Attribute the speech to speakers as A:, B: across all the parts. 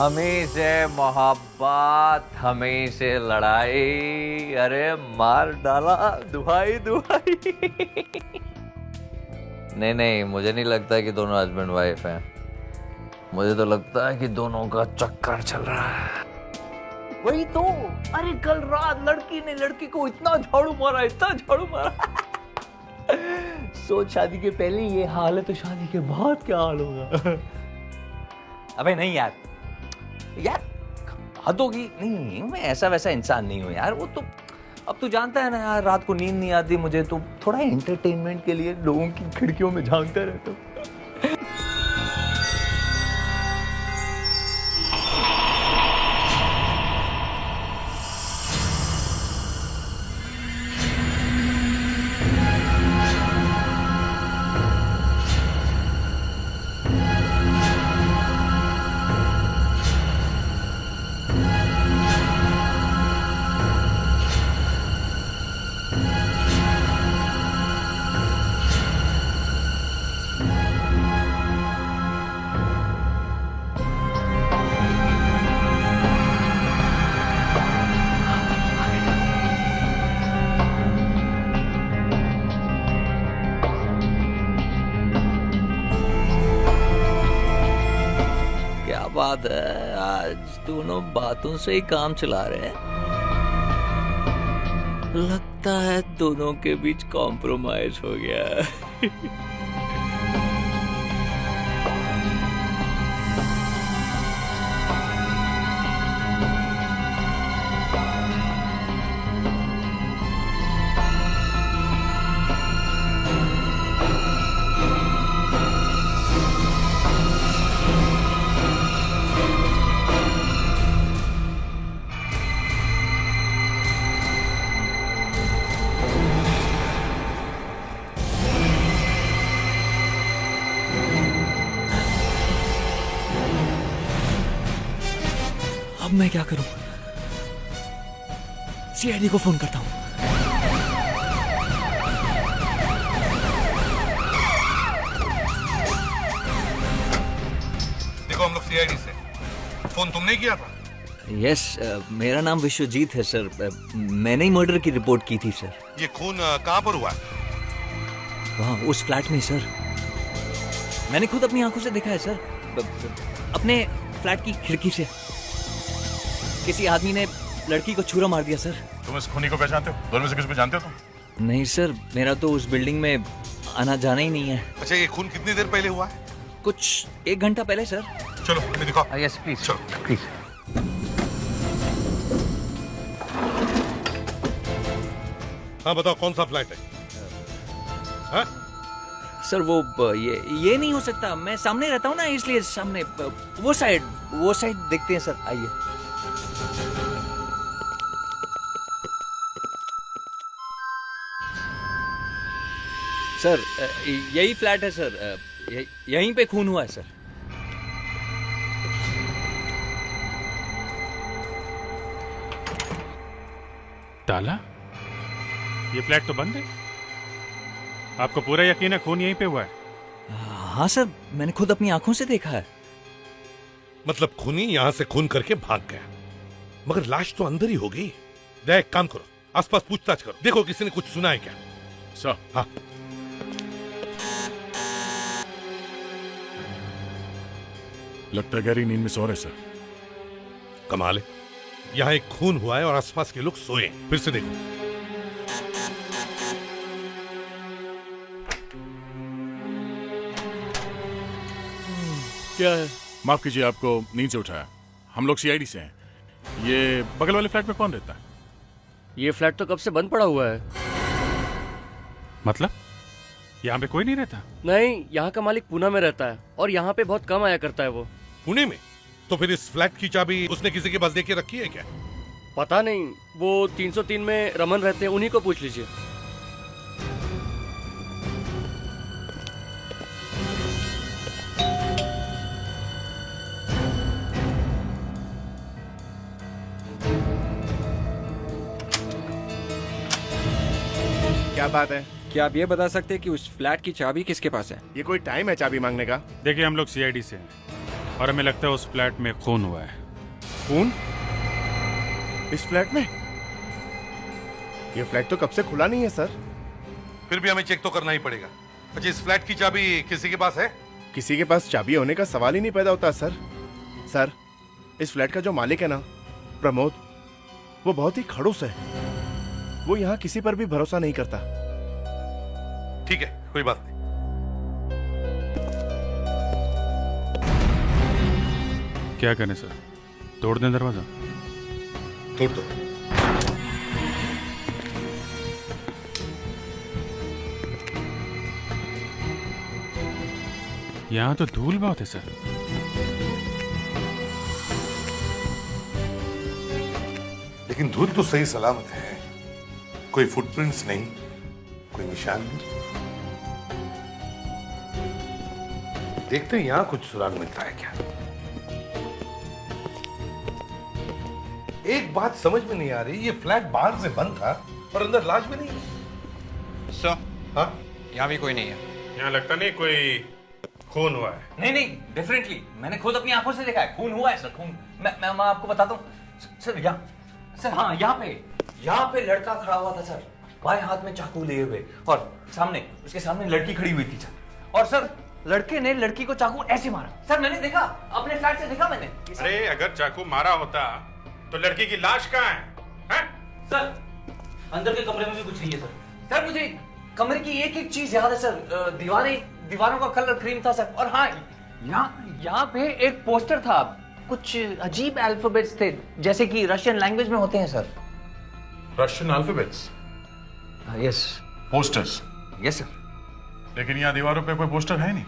A: हमें से मोहब्बत, हमें से लड़ाई, अरे मार डाला दुहाई दुहाई। नहीं नहीं, मुझे नहीं लगता कि दोनों हस्बैंड वाइफ हैं। मुझे तो लगता है कि दोनों का चक्कर चल रहा है। वही तो, अरे कल रात लड़की ने लड़की को इतना झाड़ू मारा, इतना झाड़ू मारा। सोच, शादी के पहले ये हाल है तो शादी के बाद क्या हाल होगा। अबे नहीं यार, यार हद होगी। नहीं, मैं ऐसा वैसा इंसान नहीं हूँ यार। वो तो अब तू जानता है ना यार, रात को नींद नहीं आती मुझे, तो थोड़ा एंटरटेनमेंट के लिए लोगों की खिड़कियों में झांकता रहता हूँ। क्या बात है, आज दोनों बातों से ही काम चला रहे हैं। लगता है दोनों के बीच कॉम्प्रोमाइज हो गया है। अब मैं क्या करूं? सीआईडी को फोन करता हूं।
B: देखो, हम लोग सीआईडी से। फोन तुमने किया था?
A: यस, मेरा नाम विश्वजीत है सर। मैंने ही मर्डर की रिपोर्ट की थी सर।
B: ये खून कहाँ पर हुआ?
A: वहाँ उस फ्लैट में सर। मैंने खुद अपनी आंखों से देखा है सर, अपने फ्लैट की खिड़की से। किसी आदमी ने लड़की को छुरा मार दिया सर।
B: तुम इस खूनी को पहचानते हो? दोनों में से किसी को जानते हो तुम?
A: नहीं सर, मेरा तो उस बिल्डिंग में आना जाना ही नहीं है।
B: अच्छा, ये खून कितनी देर पहले हुआ है?
A: कुछ 1 घंटा पहले सर।
B: चलो हमें दिखाओ।
A: यस प्लीज,
B: चलो
A: प्लीज।
B: हाँ बताओ, कौन सा फ्लैट है? हाँ?
A: सर वो ये नहीं हो सकता। मैं सामने रहता हूँ ना, इसलिए सामने वो साइड देखते हैं सर। आइए। सर यही फ्लैट है सर। यहीं पे खून हुआ है सर।
C: ताला? ये फ्लैट तो बंद है। आपको पूरा यकीन है खून यहीं पे हुआ है?
A: हाँ सर, मैंने खुद अपनी आंखों से देखा है।
B: मतलब खूनी यहाँ से खून करके भाग गया, मगर लाश तो अंदर ही हो गई। देख, काम करो, आसपास पूछताछ करो, देखो किसी ने कुछ सुना है क्या।
C: सर।
B: हाँ।
C: लगता है गहरी नींद में सो रहे सर।
B: कमाल है, यहाँ एक खून हुआ है और आसपास के लोग सोए। फिर से देखो।
A: क्या है?
C: माफ कीजिए, आपको नींद से उठाया। हम लोग सीआईडी से हैं। ये बगल वाले फ्लैट में कौन रहता है?
D: ये फ्लैट तो कब से बंद पड़ा हुआ है।
C: मतलब यहाँ पे कोई नहीं रहता?
D: नहीं, यहाँ का मालिक पूना में रहता है और यहाँ पे बहुत कम आया करता है वो।
B: पुणे में? तो फिर इस फ्लैट की चाबी उसने किसी के पास दे के रखी है क्या?
D: पता नहीं, वो 303 में रमन रहते हैं, उन्हीं को पूछ लीजिए।
E: क्या बात है? क्या आप ये बता सकते हैं कि उस फ्लैट की चाबी किसके पास है?
F: ये कोई टाइम है चाबी मांगने का?
C: देखिए, हम लोग सीआईडी से हैं। और हमें लगता है उस फ्लैट में खून हुआ है।
E: खून? इस फ्लैट में? ये फ्लैट तो कब से खुला नहीं है सर।
B: फिर भी हमें चेक तो करना ही पड़ेगा। अच्छा, इस फ्लैट की चाबी किसी के पास है?
E: किसी के पास चाबी होने का सवाल ही नहीं पैदा होता सर। सर, इस फ्लैट का जो मालिक है ना, प्रमोद, वो बहुत ही खड़ूस है। वो यहाँ किसी पर भी भरोसा नहीं करता।
B: ठीक है, कोई बात नहीं।
C: क्या करें सर, तोड़ दें दरवाजा?
B: तोड़ दो।
C: यहाँ तो धूल बहुत है सर।
B: लेकिन धूल तो सही सलामत है, कोई फुटप्रिंट्स नहीं, कोई निशान नहीं। देखते हैं यहां कुछ सुराग मिलता है क्या। एक बात समझ में नहीं आ रही, ये फ्लैट बाहर से बंद था और अंदर लाश भी नहीं।
F: सर,
B: हाँ,
F: यहाँ भी कोई नहीं है।
C: यहाँ लगता नहीं कोई खून हुआ है।
A: नहीं नहीं, डेफिनेटली मैंने खुद अपनी आंखों से देखा है, खून हुआ है सर, खून। मैं आपको बताता हूँ सर। सर हाँ, यहाँ पे लड़का खड़ा हुआ था सर, बाएं हाथ में चाकू लिए हुए, और उसके सामने लड़की खड़ी हुई थी सर। और सर, लड़के ने लड़की को चाकू ऐसे मारा सर, मैंने देखा, अपने फ्लैट से देखा मैंने।
C: अरे अगर चाकू मारा होता तो लड़की की लाश कहाँ है?
A: सर, अंदर के कमरे में भी कुछ नहीं है सर। सर, मुझे कमरे की एक एक चीज याद है सर। दीवारों का कलर क्रीम था सर। और हाँ, यहाँ पे एक पोस्टर था, कुछ अजीब अल्फाबेट्स थे, जैसे कि रशियन लैंग्वेज में होते हैं sir.
C: Russian alphabets?
A: Yes.
C: Posters?
A: Yes sir.
C: लेकिन यहाँ दीवारों पे कोई पोस्टर है नहीं।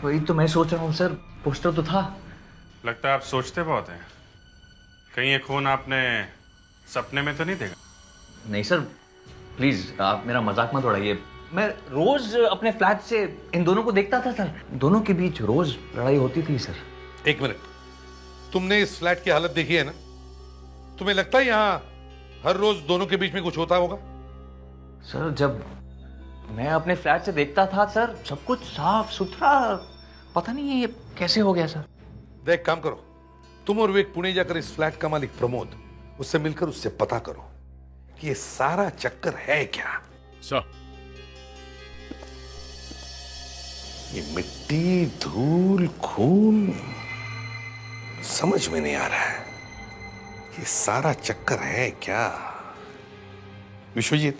A: वही तो मैं सोच रहा हूँ सर, पोस्टर तो था।
C: लगता है आप सोचते बहुत हैं। कहीं ये खून आपने सपने में तो नहीं देखा?
A: नहीं सर, प्लीज आप मेरा मजाक मत उड़ाइए। मैं रोज अपने फ्लैट से इन दोनों को देखता था सर, दोनों के बीच रोज लड़ाई होती थी सर।
B: एक मिनट, तुमने इस फ्लैट की हालत देखी है ना? तुम्हें लगता है यहां हर रोज दोनों के बीच में कुछ होता होगा?
A: सर, जब मैं अपने फ्लैट से देखता था सर, सब कुछ साफ सुथरा, पता नहीं ये कैसे हो गया सर।
B: देख, काम करो, तुम और विवेक पुणे जाकर इस फ्लैट का मालिक प्रमोद, उससे मिलकर उससे पता करो कि ये सारा चक्कर है क्या।
C: सर,
B: ये मिट्टी, धूल, खून, समझ में नहीं आ रहा है ये सारा चक्कर है क्या। विश्वजीत,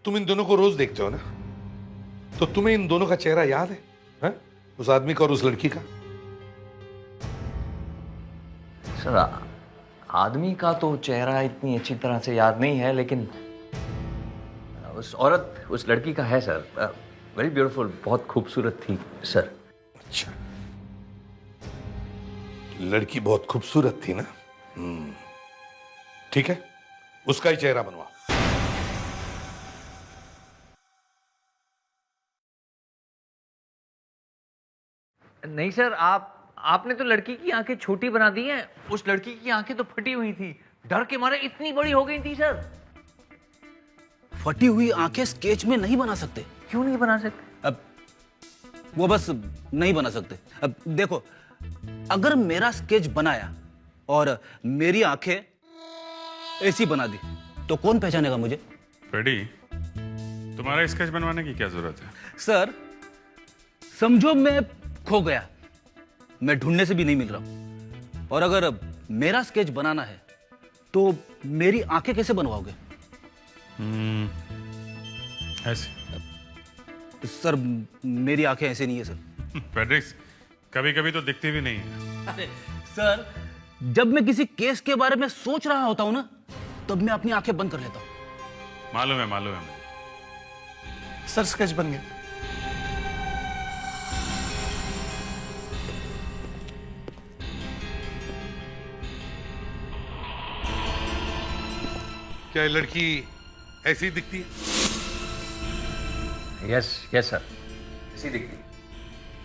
B: तुम इन दोनों को रोज देखते हो ना, तो तुम्हें इन दोनों का चेहरा याद है, हा? उस आदमी का और उस लड़की का?
A: सर, आदमी का तो चेहरा इतनी अच्छी तरह से याद नहीं है, लेकिन उस औरत, उस लड़की का है सर। वेरी ब्यूटीफुल, बहुत खूबसूरत थी सर।
B: अच्छा, लड़की बहुत खूबसूरत थी ना? ठीक है, उसका ही चेहरा बनवा।
A: नहीं सर, आपने तो लड़की की आंखें छोटी बना दी हैं, उस लड़की की आंखें तो फटी हुई थी, डर के मारे इतनी बड़ी हो गई थी सर।
G: फटी हुई आंखें स्केच में नहीं बना सकते।
A: क्यों नहीं बना सकते?
G: अब वो बस नहीं बना सकते। अब देखो, अगर मेरा स्केच बनाया और मेरी आंखें ऐसी बना दी तो कौन पहचानेगा मुझे?
C: फ्रेडी, तुम्हारा स्केच बनवाने की क्या जरूरत है?
G: सर, समझो मैं खो गया, मैं ढूंढने से भी नहीं मिल रहा हूं, और अगर मेरा स्केच बनाना है तो मेरी आंखें कैसे बनवाओगे?
C: ऐसे?
G: सर, मेरी आंखें ऐसे नहीं है सर।
C: फ्रेडरिक्स, कभी कभी तो दिखती भी नहीं है।
G: अरे सर, जब मैं किसी केस के बारे में सोच रहा होता हूं ना, तब मैं अपनी आंखें बंद कर लेता हूं।
C: मालूम है मुझे।
E: सर, स्केच बन गया।
B: क्या ये लड़की ऐसी दिखती है?
A: यस सर, ऐसी दिखती।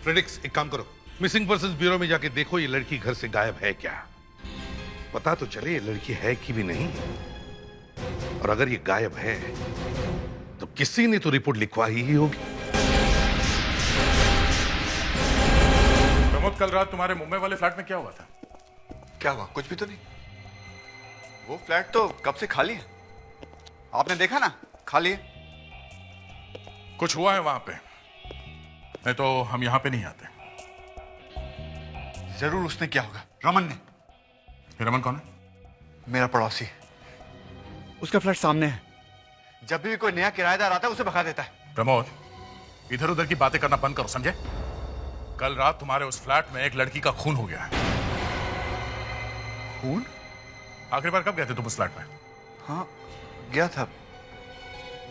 B: फ्रेडिक्स, एक काम करो, मिसिंग पर्सन्स ब्यूरो में जाके देखो ये लड़की घर से गायब है क्या, पता तो चले ये लड़की है कि भी नहीं। और अगर ये गायब है तो किसी ने तो रिपोर्ट लिखवा ही होगी।
C: प्रमोद, कल रात तुम्हारे मुंबई वाले फ्लैट में क्या हुआ था?
H: क्या हुआ? कुछ भी तो नहीं। वो फ्लैट तो कब से खाली है, आपने देखा ना, खाली है।
C: कुछ हुआ है वहां पे, नहीं तो हम यहां पे नहीं आते।
H: जरूर उसने किया होगा, रमन ने।
C: ये रमन कौन है?
H: मेरा पड़ोसी, उसका फ्लैट सामने है। जब भी कोई नया किराएदार आता है उसे भगा देता है।
C: प्रमोद, इधर उधर की बातें करना बंद करो, समझे? कल रात तुम्हारे उस फ्लैट में एक लड़की का खून हो गया है।
H: खून?
C: आखिरी बार कब गए थे तुम उस फ्लैट में?
H: हाँ, गया था,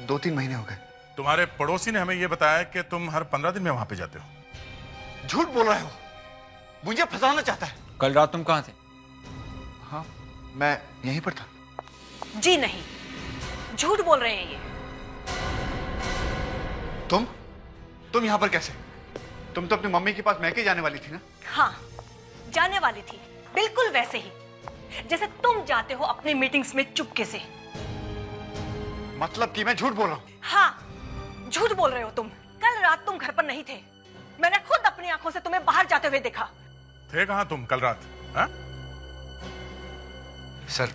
H: 2-3 महीने हो गए।
C: तुम्हारे पड़ोसी ने हमें यह बताया कि तुम हर 15 दिन में वहां पे जाते हो।
H: झूठ बोल रहे हो, मुझे फंसाना चाहता है।
F: कल रात तुम कहाँ थे?
H: हाँ, मैं यहीं पर था।
I: जी नहीं, झूठ बोल रहे हैं ये।
H: तुम यहां पर कैसे? तुम तो अपनी मम्मी के पास मैके जाने वाली थी ना?
I: हाँ, जाने वाली थी, बिल्कुल वैसे ही जैसे तुम जाते हो अपनी मीटिंग्स में चुपके से।
H: मतलब कि मैं झूठ बोल रहा हूं?
I: हाँ, झूठ बोल रहे हो तुम। कल रात तुम घर पर नहीं थे, मैंने खुद अपनी आंखों से तुम्हें बाहर जाते हुए देखा।
C: थे कहां तुम कल रात? हा?
H: सर,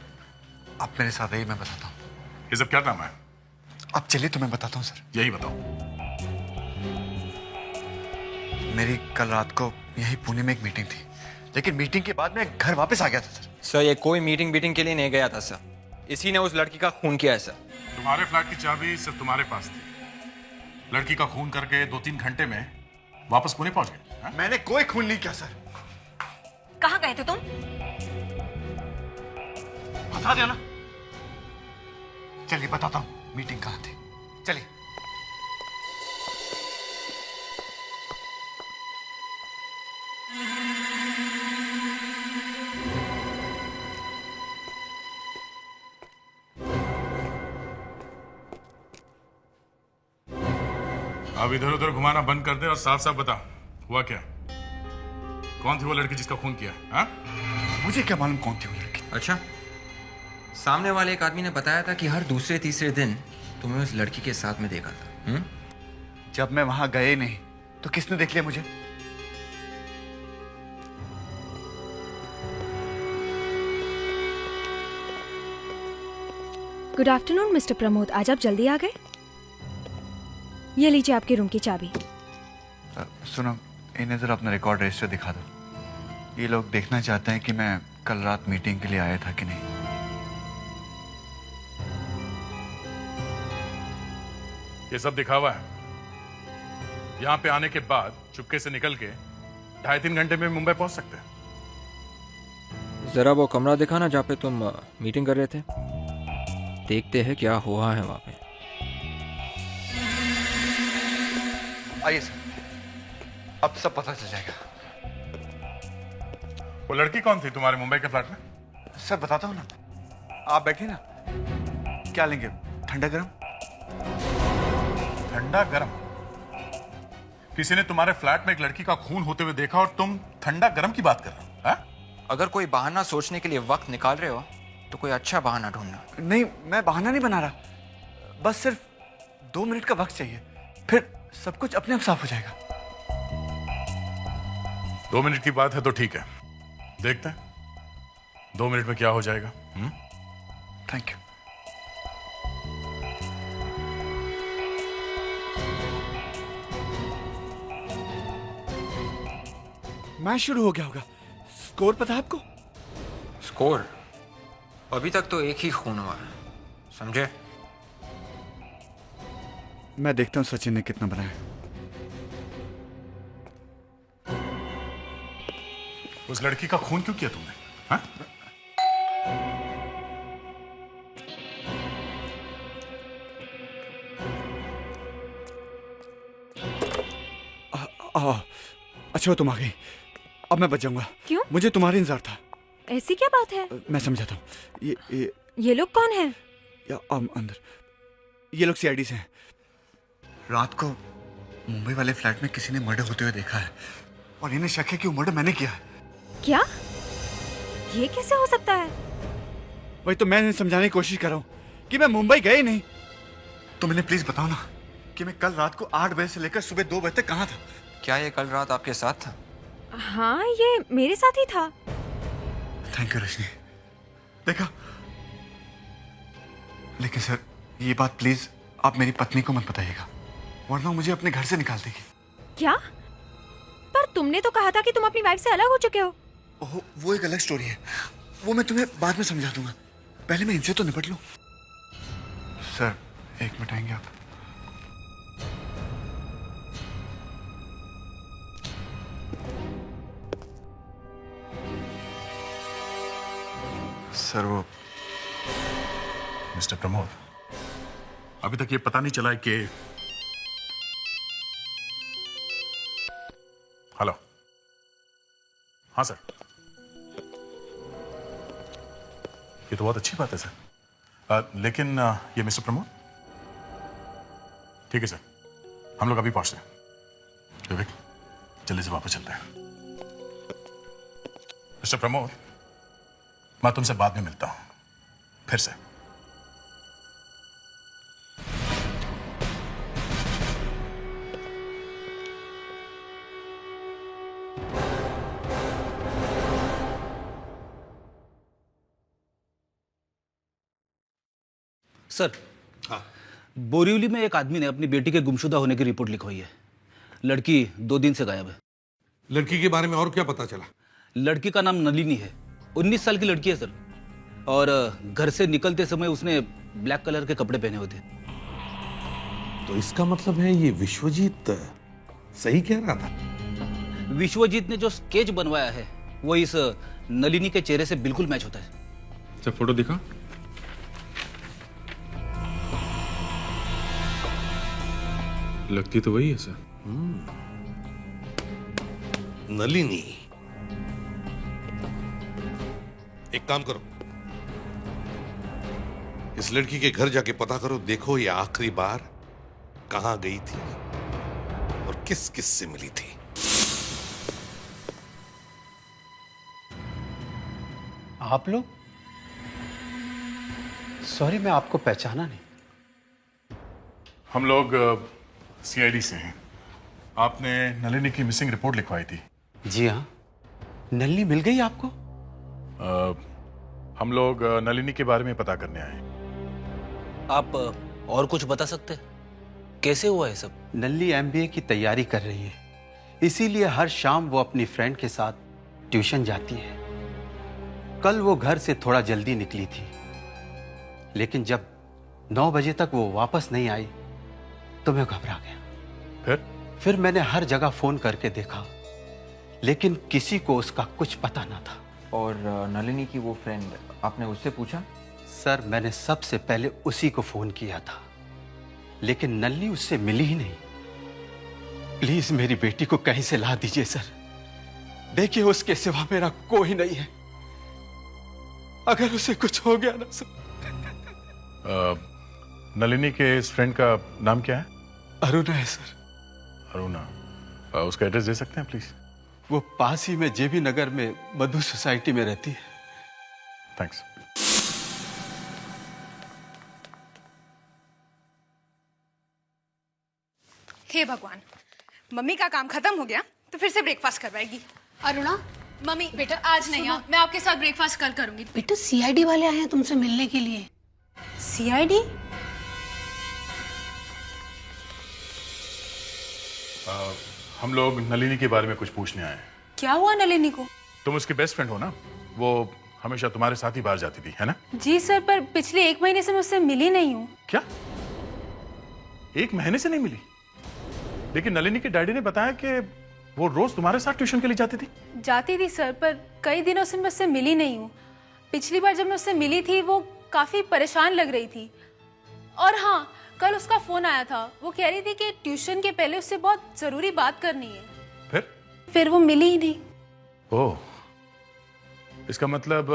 H: आप मेरे साथ आइए, मैं बताता हूँ।
C: ये सब क्या ड्रामा है?
H: आप चलिए तो मैं बताता हूँ सर।
C: यही बताओ।
H: मेरी कल रात को यही पुणे में एक मीटिंग थी, लेकिन मीटिंग के बाद मैं घर वापस आ गया था सर।
F: सर ये कोई मीटिंग के लिए नहीं गया था सर, इसी ने उस लड़की का खून किया है सर।
C: तुम्हारे फ्लैट की चाबी सिर्फ तुम्हारे पास थी, लड़की का खून करके 2-3 घंटे में वापस पुणे पहुंच गए। हा?
H: मैंने कोई खून नहीं किया सर।
I: कहाँ गए थे तुम?
H: फंसा दिया ना। चलिए बताता हूँ मीटिंग कहाँ थी, चलिए।
C: अब इधर उधर घुमाना बंद कर दे और साफ साफ बता, हुआ क्या? कौन थी वो लड़की जिसका खून किया? हा?
H: मुझे क्या मालूम कौन थी वो लड़की?
F: अच्छा, सामने वाले एक आदमी ने बताया था कि हर दूसरे तीसरे दिन तुम्हें उस लड़की के साथ में देखा था।
H: जब मैं वहां गए नहीं तो किसने देख लिया मुझे?
J: गुड आफ्टरनून मिस्टर प्रमोद, आज आप जल्दी आ गए। ये लीजिए आपके रूम की चाबी।
H: सुनो, इन्हें जरा अपना रिकॉर्ड रजिस्टर दिखा दो। ये लोग देखना चाहते हैं कि मैं कल रात मीटिंग के लिए आया था कि नहीं।
C: ये सब दिखावा है। यहाँ पे आने के बाद चुपके से निकल के 2.5-3 घंटे में मुंबई पहुंच सकते हैं।
F: जरा वो कमरा दिखाना जहाँ पे तुम मीटिंग कर रहे थे, देखते हैं क्या हुआ है वहां पे।
H: आइए सर, अब सब पता चल जाएगा।
C: वो लड़की कौन थी तुम्हारे मुंबई के फ्लैट में?
H: सर बताता हूँ ना, आप बैठिए ना। क्या लेंगे, ठंडा गरम?
C: ठंडा गरम? किसी ने तुम्हारे फ्लैट में एक लड़की का खून होते हुए देखा और तुम ठंडा गरम की बात कर रहे हो?
F: अगर कोई बहाना सोचने के लिए वक्त निकाल रहे हो तो कोई अच्छा बहाना ढूंढना।
H: नहीं, मैं बहाना नहीं बना रहा, बस सिर्फ 2 मिनट का वक्त चाहिए, फिर सब कुछ अपने आप साफ हो जाएगा।
C: 2 मिनट की बात है तो ठीक है, देखते हैं 2 मिनट में क्या हो जाएगा।
H: Thank you. मैच शुरू हो गया होगा, स्कोर पता है आपको?
F: स्कोर? अभी तक तो एक ही खून हुआ है, समझे?
H: मैं देखता हूं सचिन ने कितना बनाया।
C: उस लड़की का खून क्यों किया तुमने? हाँ?
H: अच्छा हो तुम आ गई, अब मैं बच जाऊंगा।
J: क्यों?
H: मुझे तुम्हारा इंतजार था।
J: ऐसी क्या बात है?
H: मैं समझाता हूँ।
J: ये लोग कौन है?
H: अंदर ये लोग सीआईडी से हैं। रात को मुंबई वाले फ्लैट में किसी ने मर्डर होते हुए देखा है और इन्हें शक है कि वो मर्डर मैंने किया है।
J: क्या? ये कैसे हो सकता है?
H: वही तो मैं इन्हें समझाने की कोशिश कर रहा हूँ कि मैं मुंबई गया ही नहीं। तुम इन्हें प्लीज बताओ ना कि मैं कल रात को 8 बजे से लेकर सुबह 2 बजे तक कहाँ था।
F: क्या ये कल रात आपके साथ था?
J: हाँ, ये मेरे साथ ही था।
H: Thank you Rajni. देखा, लेकिन सर ये बात प्लीज आप मेरी पत्नी को मत बताइएगा, वरना मुझे अपने घर से निकाल देगी।
J: क्या? पर तुमने तो कहा था कि तुम अपनी वाइफ से अलग हो चुके हो।
H: ओह, वो एक अलग स्टोरी है, वो मैं तुम्हें बाद में समझा दूंगा। पहले मैं इनसे तो निपट लूं। सर 1 मिनट आएंगे आप? सर वो
C: मिस्टर प्रमोद, अभी तक ये पता नहीं चला है कि हेलो। हाँ सर, ये तो बहुत अच्छी बात है सर, लेकिन ये मिस्टर प्रमोद, ठीक है सर, हम लोग अभी पहुंचते हैं। विवेक, जल्दी से वापस चलते हैं। मिस्टर प्रमोद, मैं तुमसे बाद में मिलता हूं, फिर से।
G: सर, हाँ, बोरिवली में एक आदमी ने अपनी बेटी के गुमशुदा होने की रिपोर्ट लिखवाई है। लड़की 2 दिन से गायब है।
B: लड़की के बारे में और क्या पता चला?
G: लड़की का नाम नलिनी है, 19 साल की लड़की है सर, और घर से निकलते समय उसने ब्लैक कलर के कपड़े पहने हुए थे।
B: तो इसका मतलब है ये विश्वजीत सही कह रहा था।
G: विश्वजीत ने जो स्केच बनवाया है वो इस नलिनी के चेहरे से बिल्कुल मैच होता है।
C: सर फोटो दिखा। लगती तो वही है सर।
B: नलिनी, एक काम करो, इस लड़की के घर जाके पता करो, देखो ये आखिरी बार कहां गई थी और किस किस से मिली थी।
K: आप लोग? सॉरी, मैं आपको पहचाना नहीं।
C: हम लोग सीआईडी से हैं। आपने नलिनी की मिसिंग रिपोर्ट लिखवाई थी।
K: जी हाँ, नलिनी मिल गई आपको?
C: हम लोग नलिनी के बारे में पता करने आए।
G: आप और कुछ बता सकते हैं? कैसे हुआ है सब?
K: नलिनी एमबीए की तैयारी कर रही है, इसीलिए हर शाम वो अपनी फ्रेंड के साथ ट्यूशन जाती है। कल वो घर से थोड़ा जल्दी निकली थी, लेकिन जब 9 बजे तक वो वापस नहीं आई तो मैं घबरा गया। फिर मैंने हर जगह फोन करके देखा, लेकिन किसी को उसका कुछ पता ना था।
F: और नलिनी की वो फ्रेंड, आपने उससे पूछा?
K: सर, मैंने सबसे पहले उसी को फोन किया था, लेकिन नलिनी उससे मिली ही नहीं। प्लीज मेरी बेटी को कहीं से ला दीजिए सर। देखिए, उसके सिवा मेरा कोई नहीं है। अगर उसे कुछ हो गया ना सर।
C: नलिनी के इस फ्रेंड का नाम क्या है?
K: अरुणा है सर।
C: अरुणा, उसका एड्रेस दे सकते हैं प्लीज?
K: वो पास ही में जेबी नगर में मधु सोसाइटी में रहती है।
C: थैंक्स।
L: हे भगवान, मम्मी का काम खत्म हो गया तो फिर से ब्रेकफास्ट करवाएगी।
M: अरुणा,
L: मम्मी
M: बेटा आज नहीं आओ, मैं आपके साथ ब्रेकफास्ट कल करूंगी।
L: बेटा, सीआईडी वाले आए हैं तुमसे मिलने के लिए। सीआईडी?
C: हम लोग नलिनी के बारे में कुछ पूछने आए हैं।
L: क्या हुआ नलिनी को?
C: तुम उसकी बेस्ट फ्रेंड हो ना? वो हमेशा तुम्हारे साथ ही बाहर जाती थी, है ना?
L: जी सर, पर पिछले 1 महीने से मैं उससे मिली नहीं हूँ।
C: क्या 1 महीने से नहीं मिली? लेकिन नलिनी के डैडी ने बताया कि वो रोज तुम्हारे साथ ट्यूशन के लिए जाती थी।
L: जाती थी सर, पर कई दिनों से मैं उससे मिली नहीं हूँ। पिछली बार जब मैं उससे मिली थी वो काफी परेशान लग रही थी। और हाँ, कल उसका फोन आया था, वो कह रही थी कि ट्यूशन के पहले उससे बहुत जरूरी बात करनी है। फिर वो मिली ही नहीं।
C: ओह, इसका मतलब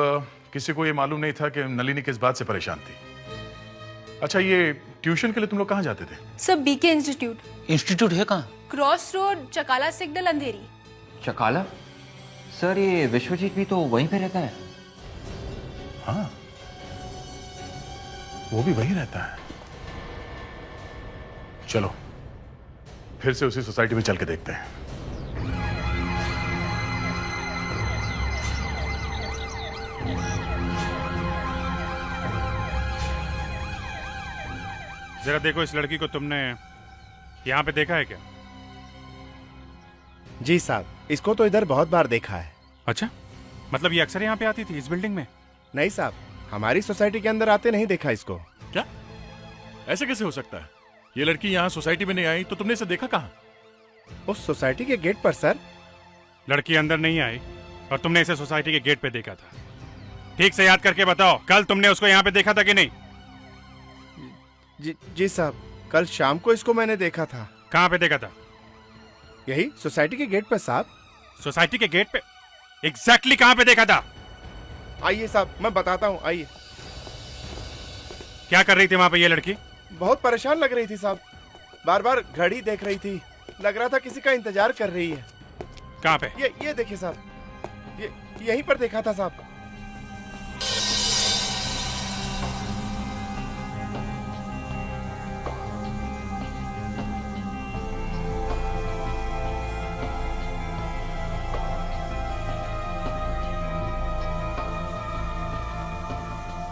C: किसी को ये मालूम नहीं था कि नलिनी किस बात से परेशान थी। अच्छा, ये ट्यूशन के लिए तुम लोग कहाँ जाते थे?
L: सब बीके इंस्टीट्यूट।
G: इंस्टीट्यूट है कहाँ?
L: क्रॉस रोड, चकाला सिग्नल, अंधेरी।
F: चकाला? सर, ये विश्वजीत भी तो वहीं पे रहता है।
C: हाँ, वो भी वहीं रहता है। चलो फिर से उसी सोसाइटी में चल के देखते हैं।
N: जरा देखो, इस लड़की को तुमने यहाँ पे देखा है क्या?
E: जी साहब, इसको तो इधर बहुत बार देखा है।
N: अच्छा, मतलब ये अक्सर यहाँ पे आती थी इस बिल्डिंग में?
E: नहीं साहब, हमारी सोसाइटी के अंदर आते नहीं देखा इसको।
C: क्या? ऐसे कैसे हो सकता है? ये लड़की यहाँ सोसाइटी में नहीं आई तो तुमने इसे देखा कहाँ?
E: उस सोसाइटी के गेट पर सर।
N: लड़की अंदर नहीं आई और तुमने इसे सोसाइटी के गेट पे देखा था। ठीक से याद करके बताओ, कल तुमने उसको यहाँ पे देखा था कि नहीं?
E: जी साहब, कल शाम को इसको मैंने देखा था।
N: कहाँ पे देखा था?
E: यही सोसाइटी के गेट पर साहब।
N: सोसाइटी के गेट पे? एग्जैक्टली कहाँ पे देखा था?
E: आइए साहब, मैं बताता हूँ, आइए।
N: क्या कर रही थी वहाँ पे ये लड़की?
E: बहुत परेशान लग रही थी साहब, बार बार घड़ी देख रही थी, लग रहा था किसी का इंतजार कर रही है।
N: कहाँ पे?
E: ये देखिए साहब, ये यहीं पर देखा था साहब।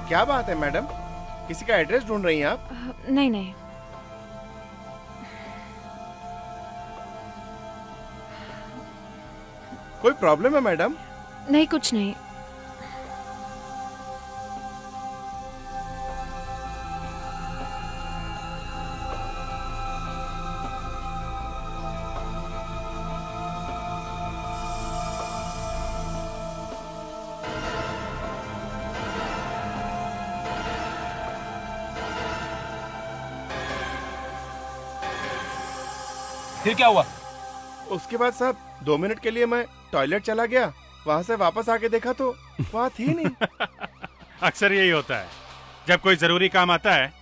E: क्या बात है मैडम, किसी का एड्रेस ढूंढ रही हैं आप?
J: नहीं नहीं,
E: कोई प्रॉब्लम है मैडम?
J: नहीं कुछ नहीं।
G: फिर क्या हुआ?
E: उसके बाद साहब 2 मिनट के लिए मैं टॉयलेट चला गया, वहां से वापस आके देखा तो वहां थी नहीं।
N: अक्सर यही होता है, जब कोई जरूरी काम आता है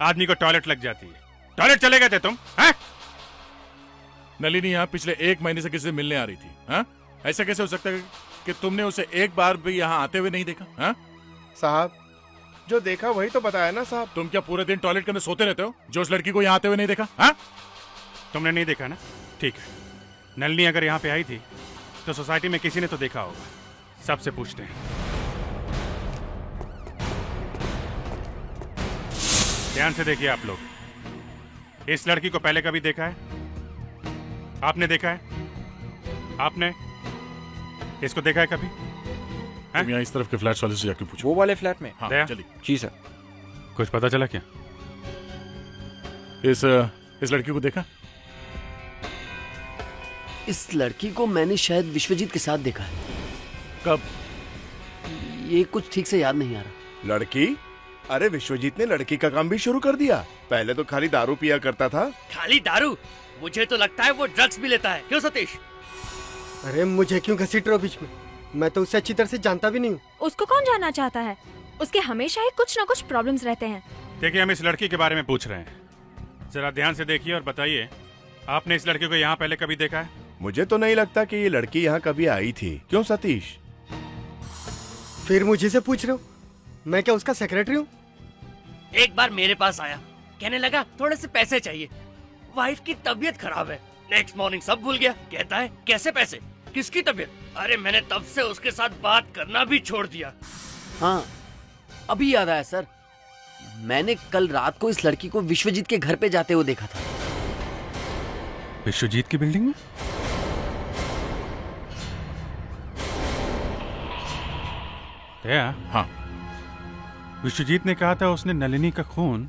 N: आदमी को टॉयलेट लग जाती है। टॉयलेट चले गए थे तुम? हैं?
C: नलिनी यहाँ पिछले 1 महीने से किसी से मिलने आ रही थी। हाँ? ऐसा कैसे हो सकता है कि तुमने उसे एक बार भी यहाँ आते हुए नहीं देखा? हाँ?
E: साहब, जो देखा वही तो बताया ना साहब।
C: तुम क्या पूरे दिन टॉयलेट के अंदर सोते रहते हो जो उस लड़की को यहाँ आते हुए नहीं देखा? हाँ?
N: तुमने नहीं देखा ना? ठीक है, नलिनी अगर यहाँ पे आई थी तो सोसाइटी में किसी ने तो देखा होगा। सबसे पूछते हैं। ध्यान से देखिए आप लोग, इस लड़की को पहले कभी देखा है? आपने देखा है? आपने इसको देखा है कभी?
C: तुम यहाँ इस तरफ के फ्लैट्स वाले से जाके पूछो।
F: वो वाले फ्लैट में?
C: हाँ, चलिए।
F: जी सर।
N: कुछ पता चला क्या?
C: इस लड़की को देखा?
O: इस लड़की को मैंने शायद विश्वजीत के साथ देखा है।
C: कब?
O: ये कुछ ठीक से याद नहीं आ रहा।
E: लड़की? अरे विश्वजीत ने लड़की का काम भी शुरू कर दिया। पहले तो खाली दारू पिया करता था।
D: खाली दारू? मुझे तो लगता है वो ड्रग्स भी लेता है। क्यों सतीश?
P: अरे मुझे क्यों घसीट रहे हो बीच में? मैं तो उसे अच्छी तरह से जानता भी नहीं हूँ।
J: उसको कौन जानना चाहता है? उसके हमेशा ही कुछ न कुछ प्रॉब्लम्स रहते हैं।
N: देखिए, हम इस लड़की के बारे में पूछ रहे हैं, जरा ध्यान से देखिए और बताइए, आपने इस लड़की को यहाँ पहले कभी देखा है?
E: मुझे तो नहीं लगता कि ये लड़की यहाँ कभी आई थी। क्यों सतीश?
P: फिर मुझे से पूछ रहे हो? मैं क्या उसका सेक्रेटरी हूँ?
D: एक बार मेरे पास आया, कहने लगा थोड़े से पैसे चाहिए, वाइफ की तबीयत खराब है। नेक्स्ट मॉर्निंग सब भूल गया। कहता है कैसे पैसे, किसकी तबीयत? अरे मैंने तब से उसके साथ बात करना भी छोड़ दिया।
O: हाँ, अभी याद आया सर, मैंने कल रात को इस लड़की को विश्वजीत के घर पे जाते हुए देखा था।
N: विश्वजीत की बिल्डिंग में? दया?
C: हाँ।
N: विश्वजीत ने कहा था उसने नलिनी का खून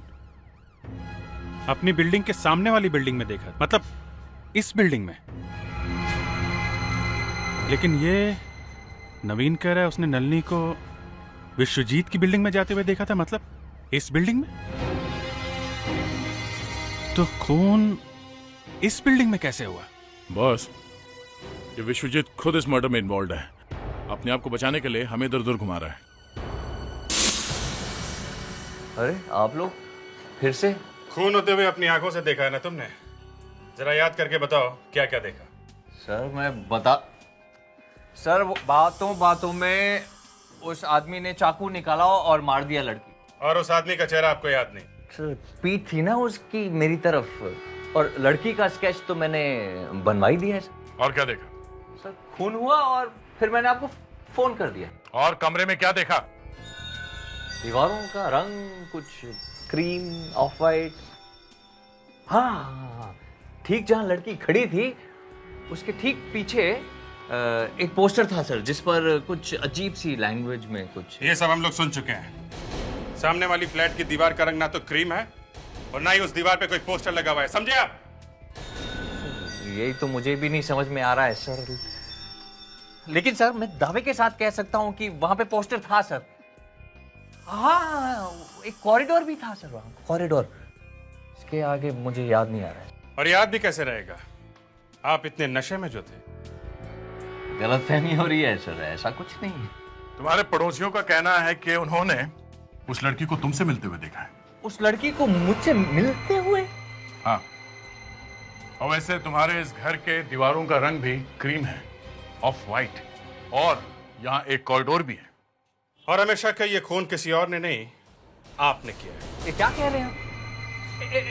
N: अपनी बिल्डिंग के सामने वाली बिल्डिंग में देखा, मतलब इस बिल्डिंग में। लेकिन ये नवीन कह रहा है उसने नलिनी को विश्वजीत की बिल्डिंग में जाते हुए देखा था, मतलब इस बिल्डिंग में। तो खून इस बिल्डिंग में कैसे हुआ?
C: बॉस, ये विश्वजीत खुद इस मर्डर में इन्वॉल्व है। अपने आप को बचाने के लिए हमें इधर उधर घुमा रहा है।
A: अरे आप लोग फिर से?
N: खून होते हुए अपनी आंखों से देखा है ना तुमने? जरा याद करके बताओ क्या क्या देखा।
A: सर मैं बता, सर वो बातों में उस आदमी ने चाकू निकाला और मार दिया लड़की।
N: और उस आदमी का चेहरा आपको याद नहीं?
A: सर पीठ थी ना उसकी मेरी तरफ, और लड़की का स्केच तो मैंने बनवा ही दिया है सर।
C: और क्या देखा?
A: सर खून हुआ और फिर मैंने आपको फोन कर दिया।
C: और कमरे में क्या देखा?
A: दीवारों का रंग कुछ क्रीम ऑफ वाइट, हाँ हाँ हाँ, ठीक जहाँ लड़की खड़ी थी उसके ठीक पीछे एक पोस्टर था सर, जिस पर कुछ अजीब सी लैंग्वेज में कुछ।
N: ये सब हम लोग सुन चुके हैं। सामने वाली फ्लैट की दीवार का रंग ना तो क्रीम है और ना ही उस दीवार पे कोई पोस्टर लगा हुआ है, समझे आप?
A: यही तो मुझे भी नहीं समझ में आ रहा है सर, लेकिन सर मैं दावे के साथ कह सकता हूँ कि वहां पे पोस्टर था सर। हाँ, एक कॉरिडोर भी था सर वहां, कॉरिडोर। इसके आगे मुझे याद नहीं आ रहा है।
N: और याद भी कैसे रहेगा, आप इतने नशे में जो थे।
A: गलतफहमी हो रही है सर, ऐसा कुछ नहीं है।
C: तुम्हारे पड़ोसियों का कहना है कि उन्होंने उस लड़की को तुमसे मिलते हुए देखा है।
A: उस लड़की को मुझसे मिलते हुए?
C: हाँ, और वैसे तुम्हारे इस घर के दीवारों का रंग भी क्रीम है, ऑफ वाइट, और यहाँ एक कॉरिडोर भी है।
N: और हमें शक है ये खून किसी और ने नहीं, आपने किया है।
A: ये क्या कह रहे हैं?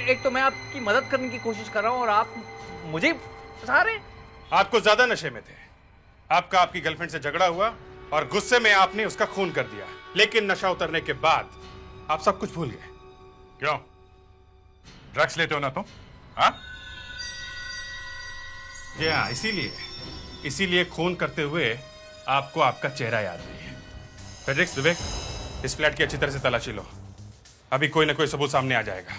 A: एक तो मैं आपकी मदद करने की कोशिश कर रहा हूँ और आप मुझे फंसा रहे हैं।
N: आप कुछ ज्यादा नशे में थे। आपका आपकी गर्लफ्रेंड से झगड़ा हुआ और गुस्से में आपने उसका खून कर दिया, लेकिन नशा उतरने के बाद आप सब कुछ भूल गए।
C: क्यों? ड्रग्स लेते हो ना तुम? हाँ?
N: इसीलिए खून करते हुए आपको आपका चेहरा याद नहीं है। फ्रेडरिक्स, विवेक, इस फ्लैट की अच्छी तरह से तलाशी लो, अभी कोई ना कोई सबूत सामने आ जाएगा।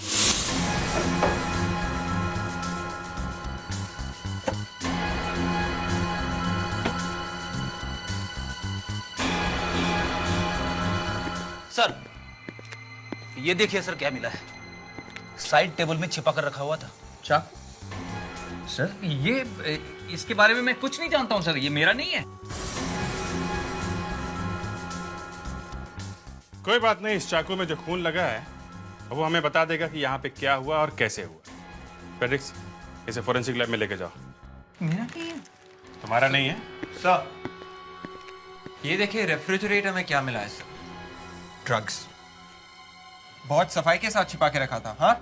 G: सर, ये देखिए सर क्या मिला है। साइड टेबल में छिपा कर रखा हुआ था।
A: चाकू? सर ये इसके बारे में मैं कुछ नहीं जानता हूं सर, ये मेरा नहीं है।
N: कोई बात नहीं, इस चाकू में जो खून लगा है वो हमें बता देगा कि यहाँ पे क्या हुआ और कैसे हुआ। फ्रेडरिक्स, इसे फोरेंसिक लैब में लेके जाओ।
A: मेरा नहीं है।
N: तुम्हारा नहीं है?
F: सर, ये देखिए रेफ्रिजरेटर में क्या मिला है सर। ड्रग्स बहुत सफाई के साथ छिपा के रखा था। हाँ,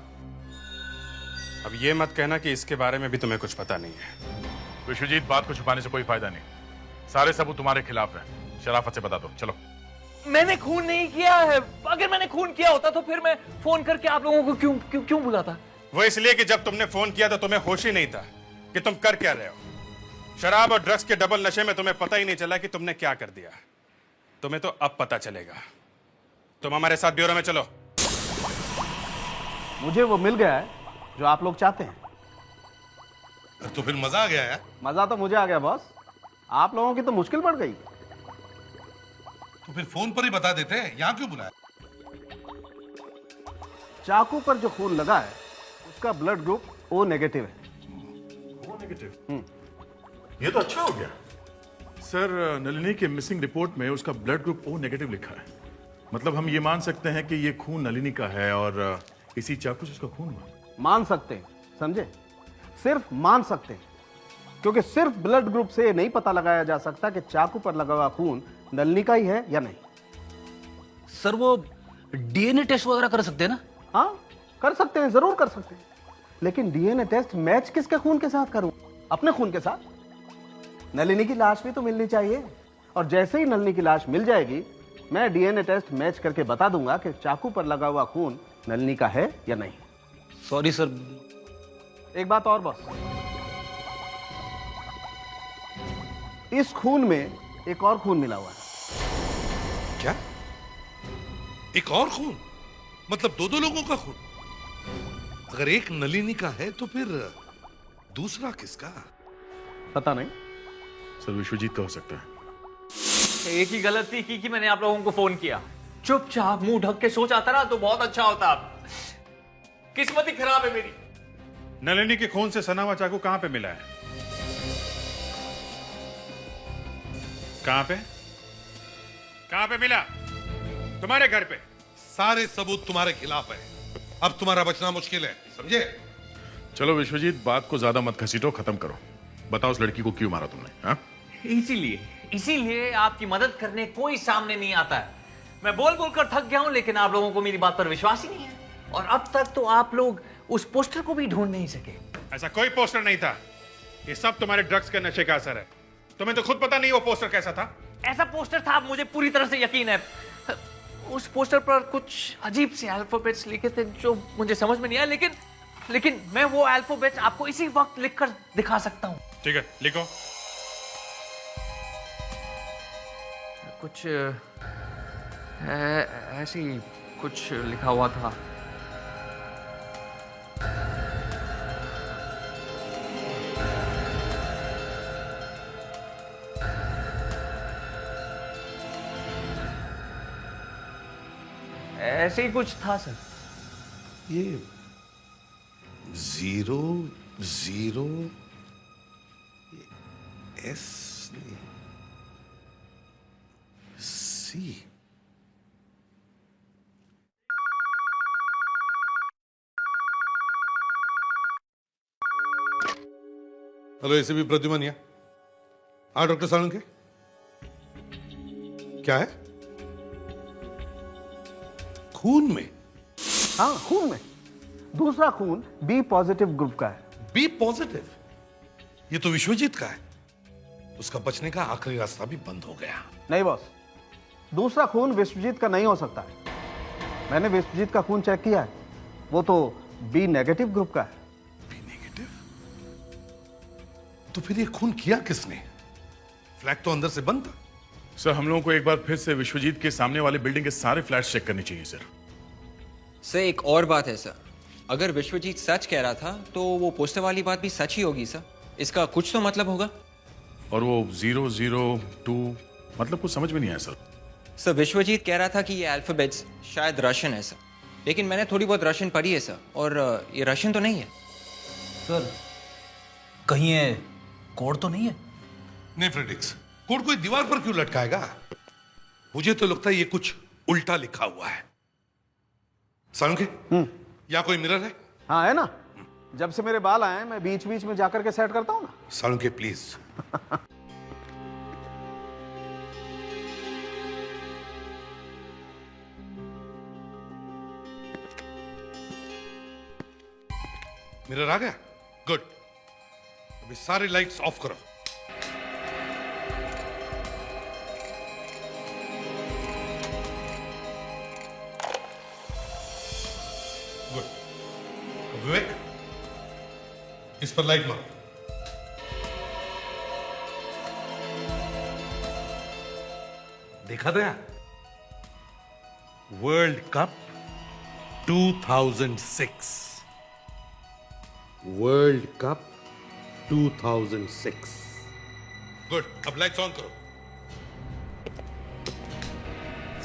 N: अब ये मत कहना कि इसके बारे में भी तुम्हें कुछ पता नहीं है।
C: विश्वजीत, बात को छुपाने से कोई फायदा नहीं, सारे सबूत तुम्हारे खिलाफ है। शराफत से बता दो, चलो।
A: मैंने खून नहीं किया है। अगर मैंने खून किया होता तो फिर मैं फोन करके आप लोगों को क्यों बुलाता?
N: वो इसलिए कि जब तुमने फोन किया तो तुम्हें होश ही नहीं था कि तुम कर क्या रहे हो। शराब और ड्रग्स के डबल नशे में तुम्हें पता ही नहीं चला कि तुमने क्या कर दिया। तुम्हें तो अब पता चलेगा। तुम हमारे साथ ब्यूरो में चलो।
G: मुझे वो मिल गया है जो आप लोग चाहते हैं।
B: तो फिर मजा आ गया यार।
G: मजा तो मुझे आ गया बॉस, आप लोगों की तो मुश्किल बढ़ गई।
B: तो फिर फोन पर ही बता देते हैं, यहाँ क्यों बुलाया?
G: चाकू पर जो खून लगा है उसका ब्लड ग्रुप O नेगेटिव है।
C: O negative? ये तो अच्छा हो गया सर। नलिनी के मिसिंग रिपोर्ट में उसका ब्लड ग्रुप O नेगेटिव लिखा है। मतलब हम ये मान सकते हैं कि ये खून नलिनी का है और इसी चाकू से उसका खून हुआ।
G: मान सकते हैं, समझे? सिर्फ मान सकते हैं, क्योंकि सिर्फ ब्लड ग्रुप से नहीं पता लगाया जा सकता कि चाकू पर लगा हुआ खून नलिनी का ही है या नहीं।
Q: सर वो डीएनए टेस्ट वगैरह कर सकते हैं ना?
G: हाँ, कर सकते हैं, जरूर कर सकते हैं, लेकिन डीएनए टेस्ट मैच किसके खून के साथ करूं? अपने खून के साथ। नलिनी की लाश भी तो मिलनी चाहिए, और जैसे ही नलिनी की लाश मिल जाएगी मैं डीएनए टेस्ट मैच करके बता दूंगा कि चाकू पर लगा हुआ खून नलिनी का है या नहीं।
Q: Sorry sir.
G: एक बात और बस, इस खून में एक और खून मिला हुआ है।
B: क्या? एक और खून? मतलब दो लोगों का खून? अगर एक नलिनी का है तो फिर दूसरा किसका?
G: पता नहीं
C: सर, विश्वजीत का हो सकता है।
A: एक ही गलती की कि मैंने आप लोगों को फोन किया। चुपचाप मुंह ढक के सो जाता ना तो बहुत अच्छा होता। किस्मत ही खराब है मेरी।
N: नलिनी के खून से सना हुआ चाकू कहां पे मिला है? कहां पे? कहां पे मिला? तुम्हारे घर पे।
B: सारे सबूत तुम्हारे खिलाफ है, अब तुम्हारा बचना मुश्किल है, समझे?
C: चलो विश्वजीत, बात को ज्यादा मत घसीटो, खत्म करो। बताओ उस लड़की को क्यों मारा तुमने? हाँ?
A: इसीलिए आपकी मदद करने कोई सामने नहीं आता है। मैं बोल बोल कर थक गया हूं, लेकिन आप लोगों को मेरी बात पर विश्वास ही नहीं है। और अब तक तो आप लोग उस पोस्टर को भी ढूंढ नहीं सके।
N: ऐसा कोई पोस्टर नहीं था। ये सब तुम्हारे ड्रग्स के नशे का असर है। तुम्हें तो खुद पता नहीं वो पोस्टर कैसा था।
A: ऐसा पोस्टर था, मुझे पूरी तरह से यकीन है। उस पोस्टर पर कुछ अजीब से अल्फाबेट्स लिखे थे जो मुझे समझ में नहीं आया, लेकिन लेकिन मैं वो अल्फाबेट्स आपको इसी वक्त लिखकर दिखा सकता हूँ।
N: ठीक है, लिखो।
A: कुछ ऐसे ही कुछ लिखा हुआ था। ऐसे ही कुछ था सर।
B: ये 0 0 S C। हेलो, ऐसे भी प्रद्युमन या? हाँ डॉक्टर सालुंके, क्या है? खून में?
R: हाँ, खून में। दूसरा खून बी पॉजिटिव ग्रुप का है।
B: B positive? ये तो विश्वजीत का है। उसका बचने का आखिरी रास्ता भी बंद हो गया।
R: नहीं बॉस, दूसरा खून विश्वजीत का नहीं हो सकता है। मैंने विश्वजीत का खून चेक किया है, वो तो बी नेगेटिव ग्रुप का है।
B: B negative? तो फिर ये खून किया किसने? फ्लैट तो अंदर से बंद था।
C: सर, हम लोगों को एक बार फिर से विश्वजीत के सामने वाले बिल्डिंग के सारे फ्लैट्स चेक करने चाहिए सर।
F: सर एक और बात है सर, अगर विश्वजीत सच कह रहा था तो वो पोस्टर वाली बात भी सच ही होगी सर। इसका कुछ तो मतलब होगा।
C: और वो 002 मतलब कुछ समझ में नहीं आया सर।
F: सर विश्वजीत कह रहा था कि ये अल्फाबेट्स शायद रशियन है सर, लेकिन मैंने थोड़ी बहुत रशियन पढ़ी है सर, और ये रशियन तो नहीं है
Q: सर। कहीं ये कोड तो नहीं है?
B: नहीं फ्रेडिक्स, कोड कोई दीवार पर क्यों लटकाएगा? मुझे तो लगता है ये कुछ उल्टा लिखा हुआ है। सालुंके, यहाँ कोई मिरर है?
R: हाँ है ना, जब से मेरे बाल आए हैं मैं बीच बीच में जाकर के सेट करता हूँ ना।
B: सालुंके प्लीज। मिरर आ गया? गुड। अभी सारी लाइट्स ऑफ करो। गुड। विवेक, इस पर लाइट मारो। देखा था? World cup 2006। World cup 2006। Good, अब लाइट्स ऑन करो।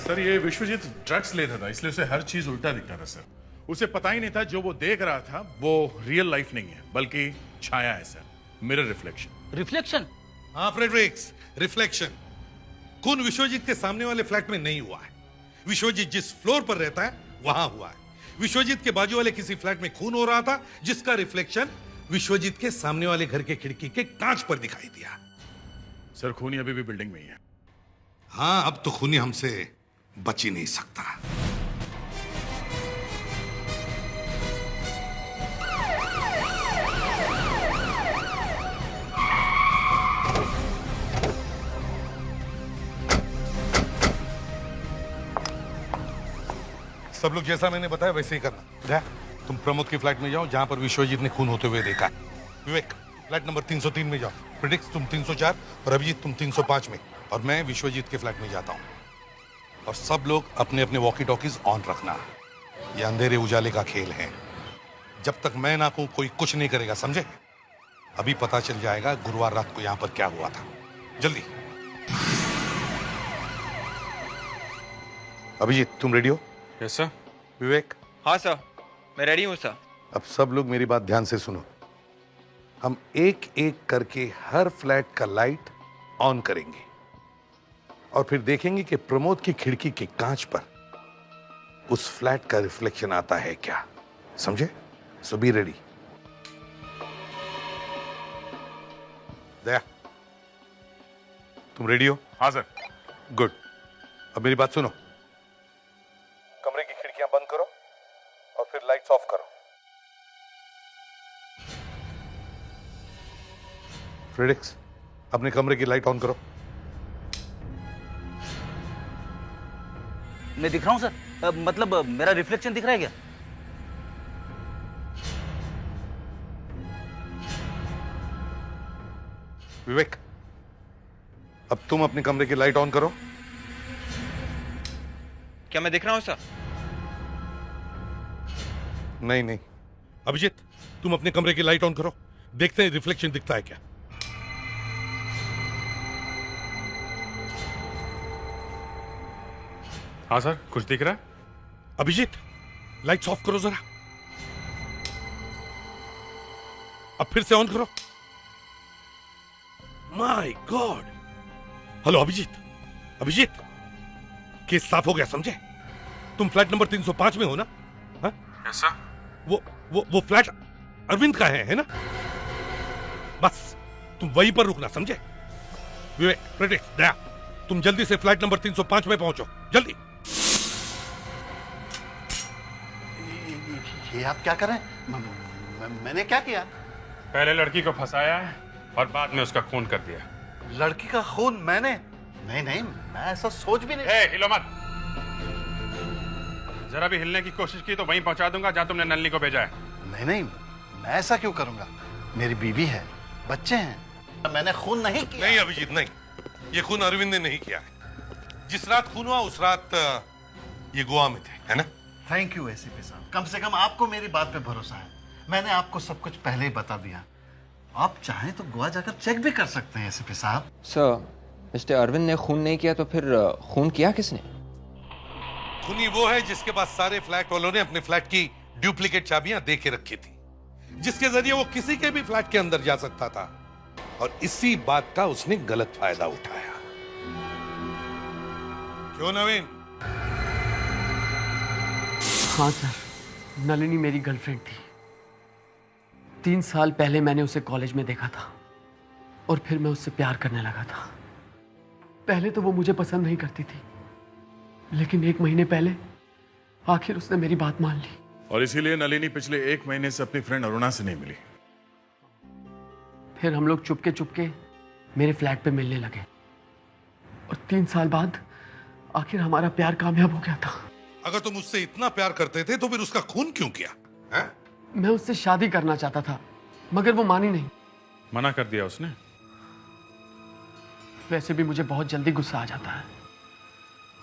C: सर, ये विश्वजीत ड्रग्स लेता था, इसलिए उसे हर चीज उल्टा दिखता था सर। उसे पता ही नहीं था जो वो देख रहा था वो रियल लाइफ नहीं है, बल्कि छाया है सर, मिरर रिफ्लेक्शन।
Q: रिफ्लेक्शन?
B: हाँ फ्रेडरिक्स, रिफ्लेक्शन। खून विश्वजीत के सामने वाले फ्लैट में नहीं हुआ है। विश्वजीत जिस फ्लोर पर रहता है वहां हुआ है। विश्वजीत के बाजू वाले किसी फ्लैट में खून हो रहा था, जिसका रिफ्लेक्शन विश्वजीत के सामने वाले घर के खिड़की के कांच पर दिखाई दिया।
C: सर, खूनी अभी भी बिल्डिंग में ही है।
B: हाँ, अब तो खूनी हमसे बच ही नहीं सकता। सब लोग जैसा मैंने बताया वैसे ही करना। जा, तुम प्रमोद के फ्लैट में जाओ जहां पर विश्वजीत ने खून होते हुए देखा है। विवेक, फ्लैट नंबर 303 में जाओ। प्रिडिक्स, तुम 304 और अभिजीत तुम 305 में, और मैं विश्वजीत के फ्लैट में जाता हूं। और सब लोग अपने अपने वॉकी टॉकीज ऑन रखना। ये अंधेरे उजाले का खेल है। जब तक मैं ना कहूं कोई कुछ नहीं करेगा, समझे? अभी पता चल जाएगा गुरुवार रात को यहां पर क्या हुआ था। जल्दी। अभिजीत, तुम रेडी हो?
N: Yes sir.
B: विवेक?
F: हाँ सर, मैं रेडी हूँ सर।
B: अब सब लोग मेरी बात ध्यान से सुनो। हम एक एक करके हर फ्लैट का लाइट ऑन करेंगे और फिर देखेंगे कि प्रमोद की खिड़की के कांच पर उस फ्लैट का रिफ्लेक्शन आता है क्या। समझे? सो बी रेडी। दया, तुम रेडी हो?
C: हाँ सर।
B: गुड। अब मेरी बात सुनो। कमरे की खिड़कियां बंद करो और फिर लाइट्स ऑफ करो। फ्रेडिक्स, अपने कमरे की लाइट ऑन करो।
Q: मैं दिख रहा हूं सर? मतलब मेरा रिफ्लेक्शन दिख रहा है क्या?
B: विवेक, अब तुम अपने कमरे की लाइट ऑन करो।
F: क्या मैं दिख रहा हूं सर?
B: नहीं नहीं, अभिजीत तुम अपने कमरे की लाइट ऑन करो, देखते हैं रिफ्लेक्शन दिखता है क्या।
N: हाँ सर, कुछ दिख रहा है?
B: अभिजीत लाइट्स ऑफ करो जरा, अब फिर से ऑन करो। My God. Hello Abhijeet, Abhijeet case साफ हो गया समझे? तुम फ्लैट नंबर 305 में हो ना? हाँ?
N: ऐसा?
B: वो फ्लैट अरविंद का है ना? बस तुम वहीं पर रुकना समझे? विवेक, प्रेटिक्स, दया, तुम जल्दी से फ्लैट नंबर 305 में पहुंचो, जल्दी।
H: ये आप क्या कर रहे हैं? मैंने क्या किया?
N: पहले लड़की को फंसाया है और बाद में उसका खून कर दिया।
H: लड़की का खून मैंने? नहीं नहीं, मैं ऐसा सोच भी नहीं।
N: हिलो मत। जरा भी हिलने की कोशिश की तो वहीं पहुंचा दूंगा जहां तुमने नलिनी को भेजा है।
H: नहीं नहीं, मैं ऐसा क्यों करूंगा? मेरी बीवी है, बच्चे हैं, मैंने खून नहीं किया।
B: नहीं अभिजीत नहीं, ये खून अरविंद ने नहीं किया है। जिस रात खून हुआ उस रात ये गोवा में थे, है ना?
H: थैंक यू एसीपी साहब, कम से कम आपको मेरी बात पे भरोसा है। मैंने आपको सब कुछ पहले ही बता दिया। आप चाहें तो गोवा जाकर चेक भी कर सकते हैं एसीपी साहब।
F: सर, मिस्टर अरविंद ने खून नहीं किया तो फिर खून किया किसने?
B: खूनी वो है जिसके पास सारे फ्लैट वालों ने अपने फ्लैट की डुप्लीकेट चाबियां दे के रखी थी, जिसके जरिए वो किसी के भी फ्लैट के अंदर जा सकता था, और इसी बात का उसने गलत फायदा उठाया। क्यों नवीन?
O: हाँ सर, नलिनी मेरी गर्लफ्रेंड थी। 3 साल पहले मैंने उसे कॉलेज में देखा था और फिर मैं उससे प्यार करने लगा था। पहले तो वो मुझे पसंद नहीं करती थी, लेकिन 1 महीने पहले आखिर उसने मेरी बात मान ली।
C: और इसीलिए नलिनी पिछले 1 महीने से अपनी फ्रेंड अरुणा से नहीं मिली।
O: फिर हम लोग चुपके चुपके मेरे फ्लैट पे मिलने लगे और 3 साल बाद आखिर हमारा प्यार कामयाब हो गया था।
B: अगर तुम उससे इतना प्यार करते थे तो फिर उसका खून क्यों किया? है?
O: मैं उससे शादी करना चाहता था, मगर वो मानी नहीं।
N: मना कर दिया उसने?
O: वैसे भी मुझे बहुत जल्दी गुस्सा आ जाता है,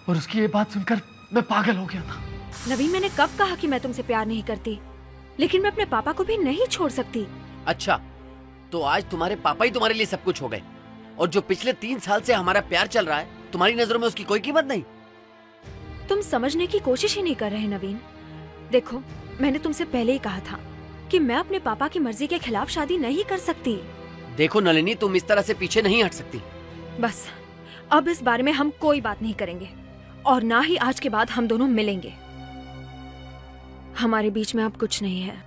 O: और उसकी ये बात सुनकर मैं पागल हो गया था।
J: नवीन, मैंने कब कहा कि मैं तुमसे प्यार नहीं करती, लेकिन मैं अपने पापा को भी नहीं छोड़ सकती।
O: अच्छा, तो आज तुम्हारे पापा ही तुम्हारे लिए सब कुछ हो गए, और जो पिछले 3 साल से हमारा प्यार चल रहा है, तुम्हारी नजरों में उसकी कोई कीमत नहीं।
J: तुम समझने की कोशिश ही नहीं कर रहे नवीन। देखो, मैंने तुमसे पहले ही कहा था कि मैं अपने पापा की मर्जी के खिलाफ शादी नहीं कर सकती।
O: देखो नलिनी, तुम इस तरह से पीछे नहीं हट सकती।
J: बस अब इस बारे में हम कोई बात नहीं करेंगे, और ना ही आज के बाद हम दोनों मिलेंगे। हमारे बीच में अब कुछ नहीं है,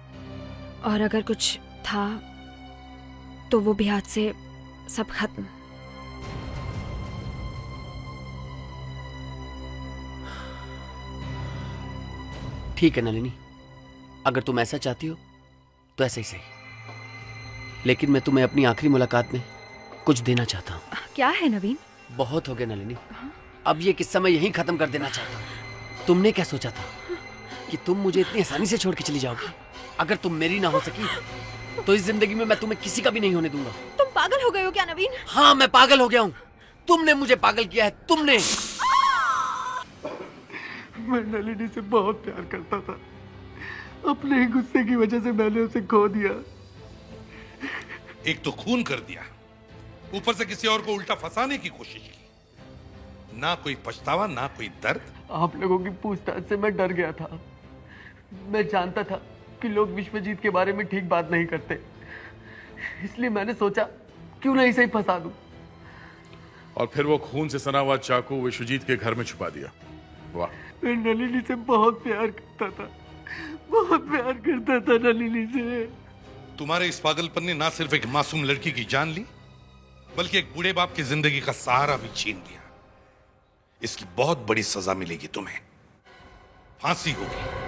J: और अगर कुछ था तो वो भी आज से सब खत्म।
O: ठीक है नलिनी, अगर तुम ऐसा चाहती हो तो ऐसा ही सही, लेकिन मैं तुम्हें अपनी आखिरी मुलाकात में कुछ देना चाहता हूँ।
J: क्या है नवीन?
O: बहुत हो गया नलिनी, अब ये किस्सा मैं यहीं खत्म कर देना चाहता हूँ। तुमने क्या सोचा था कि तुम मुझे इतनी आसानी से छोड़ के चली जाओगी? अगर तुम मेरी ना हो सकी तो इस जिंदगी में मैं तुम्हें किसी का भी नहीं होने दूंगा।
J: तुम पागल हो गए हो क्या नवीन?
O: हाँ, मैं पागल हो गया हूँ। तुमने मुझे पागल किया है, तुमने।
C: मैं नलिनी से बहुत प्यार करता था, अपने ही गुस्से की वजह से मैंने उसे खो दिया।
B: एक तो खून कर दिया, ऊपर से किसी और को उल्टा फंसाने की कोशिश की। ना कोई पछतावा, ना कोई दर्द।
O: आप लोगों की पूछताछ से मैं डर गया था। मैं जानता था कि लोग विश्वजीत के बारे में ठीक बात नहीं करते, इसलिए मैंने सोचा क्यों नहीं इसे फंसा दूं।
C: और फिर वो खून से सना हुआ चाकू विश्वजीत के घर में छुपा दिया। वाह।
O: मैं नलिनी से बहुत प्यार करता था, बहुत प्यार करता था नलिनी से।
B: तुम्हारे इस पागलपन ने ना सिर्फ एक मासूम लड़की की जान ली, बल्कि एक बूढ़े बाप की जिंदगी का सहारा भी छीन लिया। इसकी बहुत बड़ी सजा मिलेगी तुम्हें, फांसी होगी।